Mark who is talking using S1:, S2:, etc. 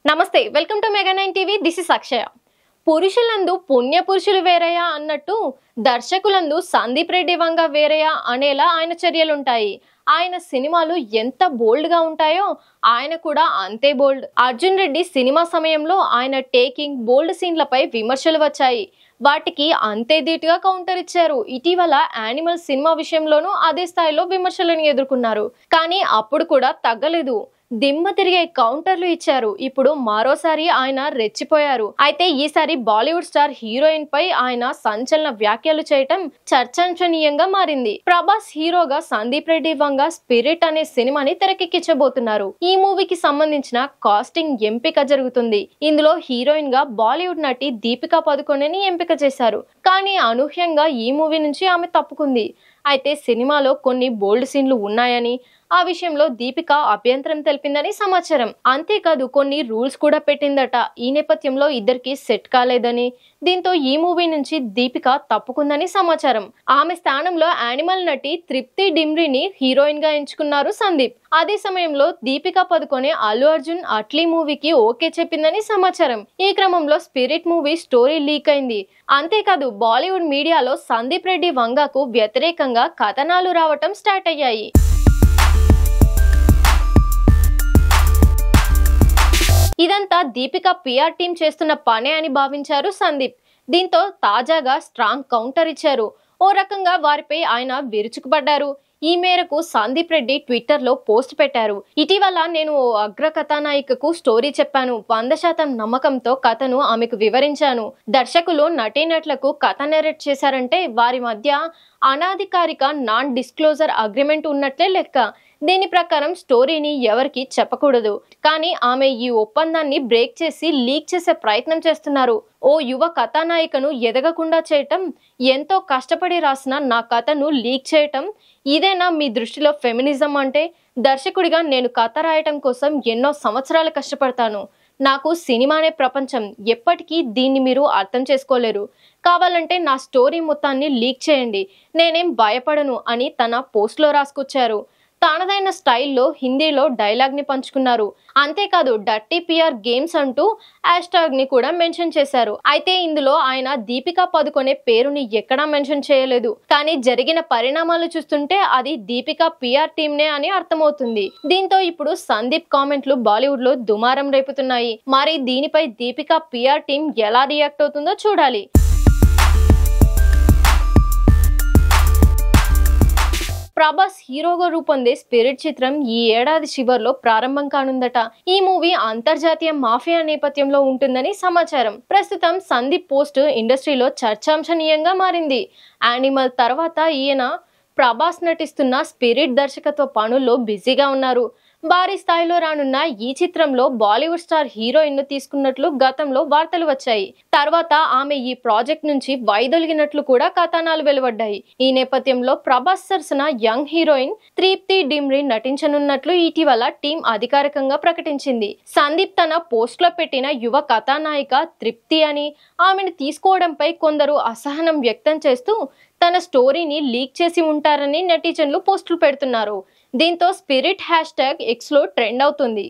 S1: నమస్తే welcome to mega 9 TV this is Akshaya. పురుషులందు పుణ్య పురుషులు వేరయా అన్నట్టు దర్శకులందు సందీప్ రెడ్డి వంగ వేరయా అనేలా ఆయన చర్యలుంటాయి. ఆయన సినిమాలు ఎంత బోల్డ్ గా ఉంటాయో ఆయన కూడా అంతే బోల్డ్. అర్జున్ రెడ్డి సినిమా సమయంలో ఆయన టేకింగ్ బోల్డ్ సీన్లపై విమర్శలు వచ్చాయి. వాటికి అంతే ధీటుగా కౌంటర్ ఇచ్చారు. ఇటీవల యానిమల్ సినిమా విషయంలోనూ అదే స్థాయిలో విమర్శలను ఎదుర్కొన్నారు. కానీ అప్పుడు కూడా తగ్గలేదు, దిమ్మ తిరిగే కౌంటర్లు ఇచ్చారు. ఇప్పుడు మరోసారి ఆయన రెచ్చిపోయారు. అయితే ఈసారి బాలీవుడ్ స్టార్ హీరోయిన్ పై ఆయన సంచలన వ్యాఖ్యలు చేయటం చర్చనీయంగా మారింది. ప్రభాస్ హీరోగా సందీప్ రెడ్డి వంగ స్పిరిట్ అనే సినిమాని తెరకెక్కించబోతున్నారు. ఈ మూవీకి సంబంధించిన కాస్టింగ్ ఎంపిక జరుగుతుంది. ఇందులో హీరోయిన్ గా బాలీవుడ్ నటి దీపికా పదుకొనెని ఎంపిక చేశారు. కానీ అనూహ్యంగా ఈ మూవీ నుంచి ఆమె తప్పుకుంది. అయితే సినిమాలో కొన్ని బోల్డ్ సీన్లు ఉన్నాయని, ఆ విషయంలో దీపిక అభ్యంతరం తెలిపిందని సమాచారం. అంతేకాదు కొన్ని రూల్స్ కూడా పెట్టిందట. ఈ నేపథ్యంలో ఇద్దరికి సెట్ కాలేదని, దీంతో ఈ మూవీ నుంచి దీపిక తప్పుకుందని సమాచారం. ఆమె స్థానంలో యానిమల్ నటి తృప్తి డిమ్రీని హీరోయిన్ గా ఎంచుకున్నారు సందీప్. అదే సమయంలో దీపికా పదుకొనె అల్లు అర్జున్ అట్లీ మూవీకి ఓకే చెప్పిందని సమాచారం. ఈ క్రమంలో స్పిరిట్ మూవీ స్టోరీ లీక్ అయింది. అంతేకాదు బాలీవుడ్ మీడియాలో సందీప్ రెడ్డి వంగకు వ్యతిరేకంగా కథనాలు రావటం స్టార్ట్ అయ్యాయి. ఇదంతా దీపిక పిఆర్ టీం చేస్తున్న పనే అని భావించారు సందీప్. దీంతో తాజాగా స్ట్రాంగ్ కౌంటర్ ఇచ్చారు. ఓ రకంగా వారిపై ఆయన విరుచుకుపడ్డారు. ఈ మేరకు సందీప్ రెడ్డి ట్విట్టర్ లో పోస్ట్ పెట్టారు. ఇటీవల నేను ఓ అగ్ర కథానాయికకు స్టోరీ చెప్పాను. 100% నమ్మకంతో కథను ఆమెకు వివరించాను. దర్శకులు నటీనటులకు కథ నెరేట్ చేశారంటే వారి మధ్య అనాధికారిక నాన్ డిస్క్లోజర్ అగ్రిమెంట్ ఉన్నట్లే లెక్క. దీని ప్రకారం స్టోరీని ఎవరికి చెప్పకూడదు. కానీ ఆమె ఈ ఒప్పందాన్ని బ్రేక్ చేసి లీక్ చేసే ప్రయత్నం చేస్తున్నారు. ఓ యువ కథానాయికను ఎదగకుండా చేయటం, ఎంతో కష్టపడి రాసిన నా కథను లీక్ చేయటం, ఇదేనా మీ దృష్టిలో ఫెమినిజం అంటే? దర్శకుడిగా నేను కథ రాయటం కోసం ఎన్నో సంవత్సరాలు కష్టపడతాను. నాకు సినిమానే ప్రపంచం. ఎప్పటికీ దీన్ని మీరు అర్థం చేసుకోలేరు. కావాలంటే నా స్టోరీ మొత్తాన్ని లీక్ చేయండి, నేనేం భయపడను అని తన పోస్ట్లో రాసుకొచ్చారు. తనదైన స్టైల్లో హిందీలో డైలాగ్ ని పంచుకున్నారు. అంతేకాదు డర్టీ పిఆర్ గేమ్స్ అంటూ హ్యాష్ ట్యాగ్ ని కూడా మెన్షన్ చేశారు. అయితే ఇందులో ఆయన దీపికా పదుకొనె పేరుని ఎక్కడా మెన్షన్ చేయలేదు. కానీ జరిగిన పరిణామాలు చూస్తుంటే అది దీపికా పిఆర్ టీమ్ నే అని అర్థమవుతుంది. దీంతో ఇప్పుడు సందీప్ కామెంట్లు బాలీవుడ్ లో దుమారం రేపుతున్నాయి. మరి దీనిపై దీపికా పిఆర్ టీమ్ ఎలా రియాక్ట్ అవుతుందో చూడాలి. ప్రభాస్ హీరోగా రూపొందే స్పిరిట్ చిత్రం ఈ ఏడాది చివర్లో ప్రారంభం కానుందట. ఈ మూవీ అంతర్జాతీయ మాఫియా నేపథ్యంలో ఉంటుందని సమాచారం. ప్రస్తుతం సందీప్ పోస్ట్ ఇండస్ట్రీలో చర్చాంశనీయంగా మారింది. యానిమల్ తర్వాత ఈయన ప్రభాస్ నటిస్తున్న స్పిరిట్ దర్శకత్వ పనుల్లో బిజీగా ఉన్నారు. భారీ స్థాయిలో రానున్న ఈ చిత్రంలో బాలీవుడ్ స్టార్ హీరోయిన్ ను తీసుకున్నట్లు గతంలో వార్తలు వచ్చాయి. తర్వాత ఆమె ఈ ప్రాజెక్ట్ నుంచి వైదొలిగినట్లు కూడా కథనాలు వెలువడ్డాయి. ఈ నేపథ్యంలో ప్రభాస్ సరసన యంగ్ హీరోయిన్ తృప్తి డిమ్రీ నటించనున్నట్లు ఇటీవల టీం అధికారికంగా ప్రకటించింది. సందీప్ తన పోస్ట్ లో పెట్టిన యువ కథానాయిక తృప్తి అని, ఆమెను తీసుకోవడంపై కొందరు అసహనం వ్యక్తం చేస్తూ తన స్టోరీని లీక్ చేసి ఉంటారని నెటిజన్లు పోస్టులు పెడుతున్నారు. దీంతో స్పిరిట్ హ్యాష్ ట్యాగ్ ఎక్స్ లో ట్రెండ్ అవుతుంది.